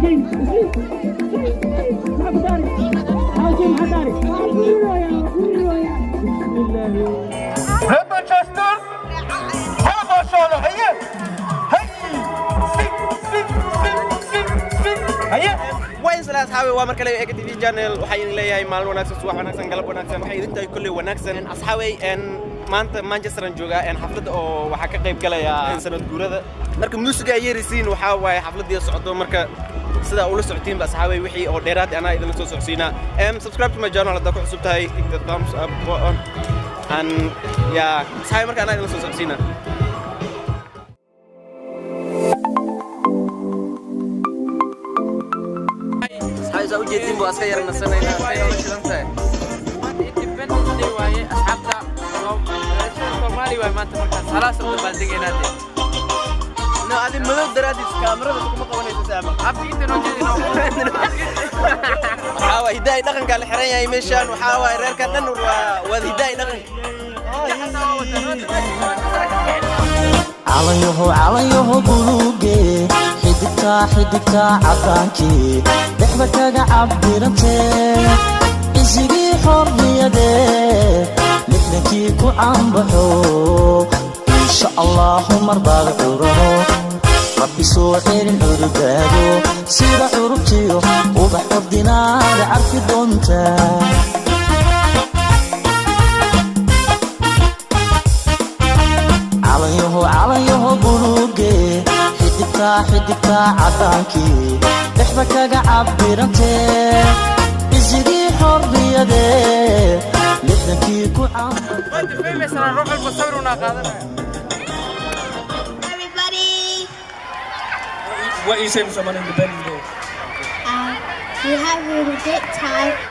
ريد مانشستر هذا شغله هيا هيا وين سلام أصحابي ومركلي إيك تي في channel وحين لي مال وناكسن صباح وناكسن قلب وناكسن وحين أنت كل وناكسن أصحابي إن maanta Manchester aan joogaa in xaflad oo waxa ka qayb galaya sanad guurada marka muusiga ay yeerisiin waxa way xafladii socdo marka sida ula socotiin ba asxaabay wixii oo dheeraad ana idin soo socodsiina subscribe to my channel hadda ku cusub tahay click the thumbs up button and yeah asxaabay marka ana idin soo socodsiina asxaabay soo jeedin buu aska yarna sanayna ayay shidantahay maanta markaas salaas oo baaldegayna no adi madow daraadis kaamirada kuma qabanayso saama abti inta noo jeedino waxa hidaay dhaqanka la xiran yahay meeshan waxa way reerka dhan waa hidaay dhaqanka calayaho buluuge xididka cadaankii dhexda kaga cabdirantee isigii xorriyadee لكنكي كو عنبحو إن شاء الله مرضى عرمو ربي سوحير العربادو سيرا عربتيو وبحر دينار عرفي دونتا عليهو بلوغي حدبتا عدانكي بحبكا عبيرانتي إزيدي حرية Everybody! What are you saying to someone in the bed? We have a good time.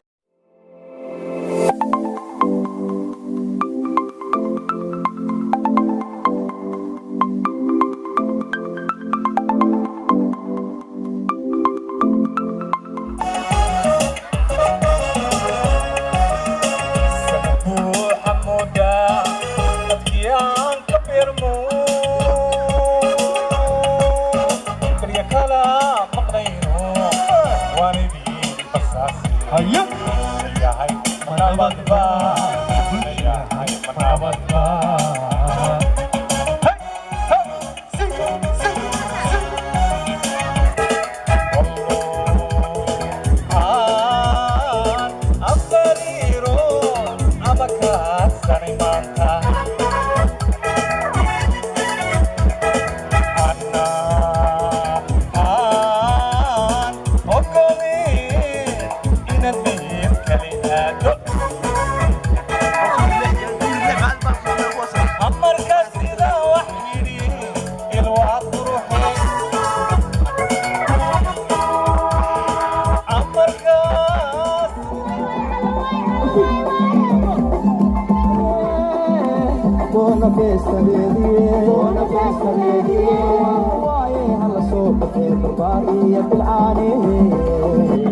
buona festa vedi vuoi alla sopra per provare a pilare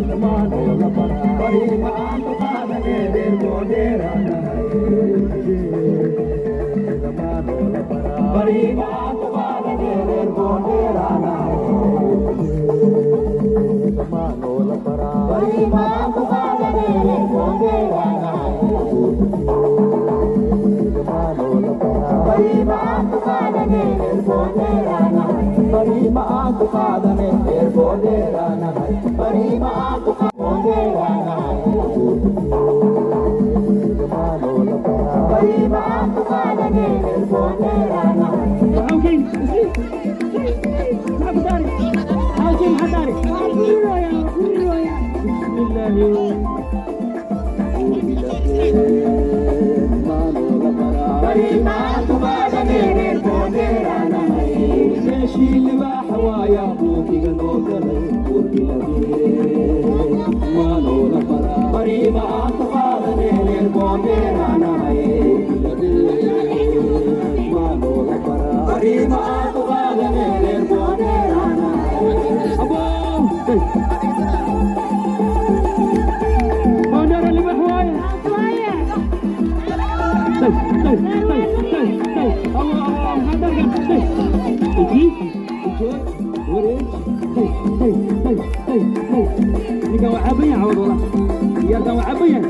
la mano la para pari ma anda del godera la mano la para pari ma anda del godera la mano la para pari ma anda del godera Parima aku kadane erboderana Parima aku boderana Parima aku kadane erboderana Parima aku kadane erboderana شيل بحوايا بوكي جنوكر بوكي لدي ما نولا برا بريما أطفالني للبونديرانا ما نولا برا بريما أطفالني للبونديرانا أبو بوندير اللي بحوايا الله ninkan waa caban yahay cawad wala yarkan waa caban yahay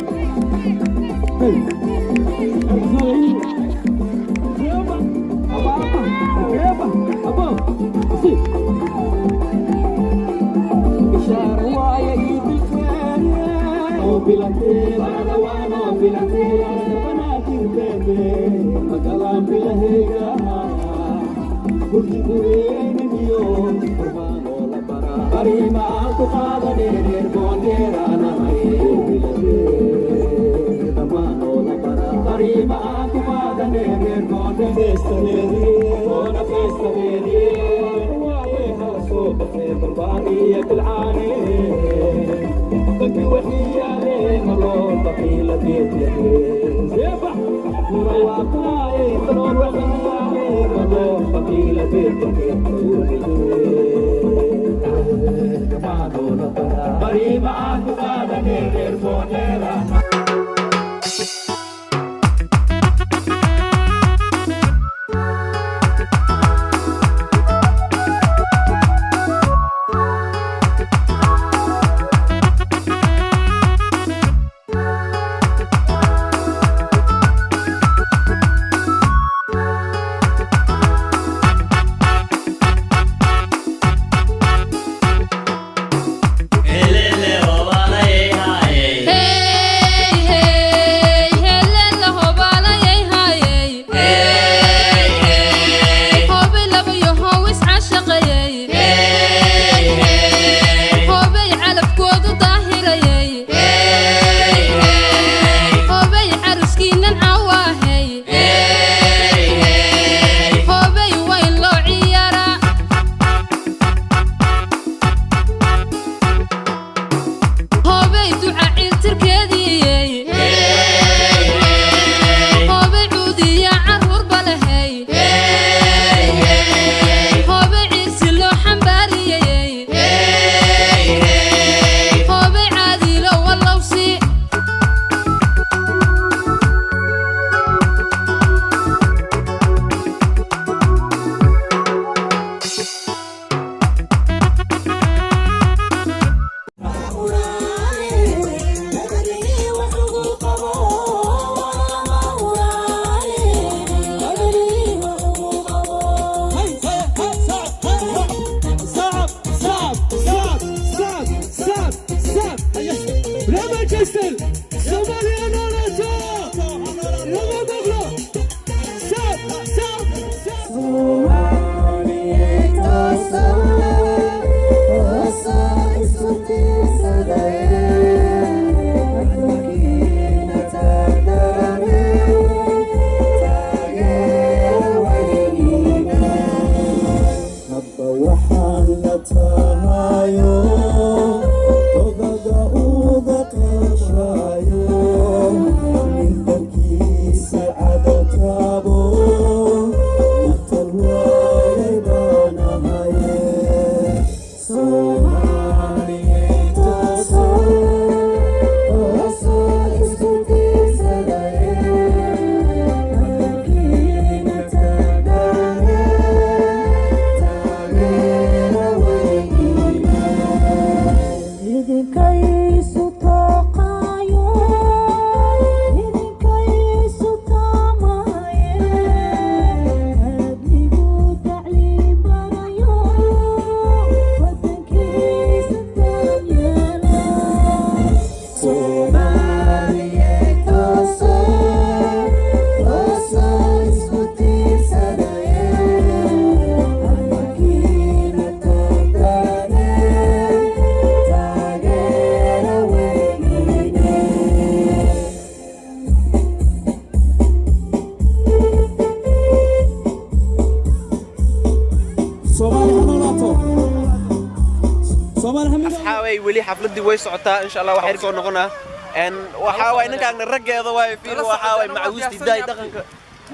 أصحابي ولي حفلتي way socotaa insha Allah waxay soo noqonaa ان waxa way ninkaan rageeda way fiir waxa way macawisti daay dhaqanka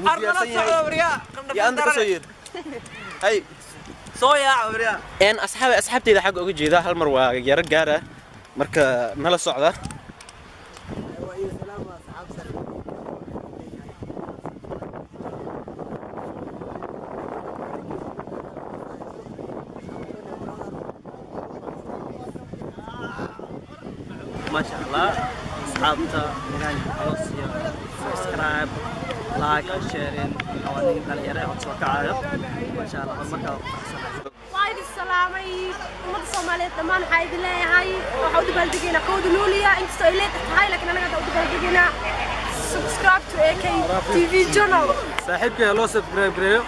wuu yahay ya anta ka soo yeed hay soo yaa awriya ان asxaabteyda xaq uga jeeda hal mar waa yara gaara marka nala socda ما شاء الله أصحابته مكان خلاص سبسكرايب لايك شيرين قوانين دليرة وتوقعها ما شاء الله مركب وايد السلامي ومد الصومالية دمان حايد الله هاي وحاول بلدقينا كود لوليا انت سويلت هاي لكن انا قاعد بلدقينا سبسكرايب تو AK TV channel صاحبك لو سبسكرايب كريو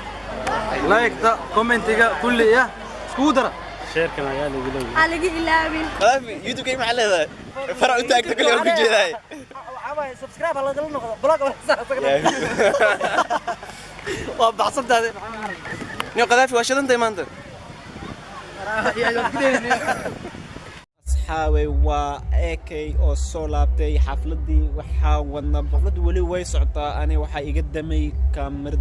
لايك دا كومنت كل ايه سكودر شير كما قال لي على إلهي قذافي يوتيوب كيف محل هذا فرع انتاك كل يوم كل شيء هاي عماي سبسكرايب الله يقول لنا بلاك وبحصلت هذا نيو قذافي واش انت ما انت أصحابي AK oo soo laabtay xafladii waxa wadna xafladii wali way socotaa ani waxa iga damay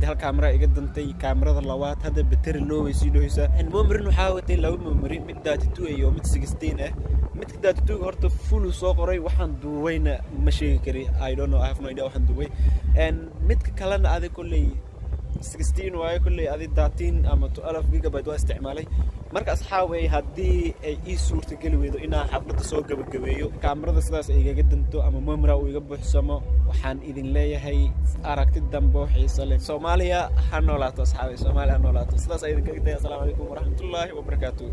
hal kaamira iga dantay kaamirada labaad hada battery low way sii dhooysa in moomirin waxa watay laba moomirin mid 32 iyo mid 16 ah mid 32 horta full soo qoray waxaan duwayna ma sheegi kari I don't know I have no idea waxaan duway and mid kalena aad kulay 16 waaye kulay aad 13 ama 12 gigabyte waa isticmaalay marka asxaabay hadii ay ii suurta gali weydo inaan xafladda soo gabagabeeyo kaamirada sidaas ay iga danto ama memory uu iga buuxsamo waxaan idin leeyahay aragti dambe xiiso leh Soomaaliya ha noolaato asxaabay Soomaaliya ha noolaato sidaas ay idin kaga tahay assalamu alaykum wa rahmatullahi wa barakatuh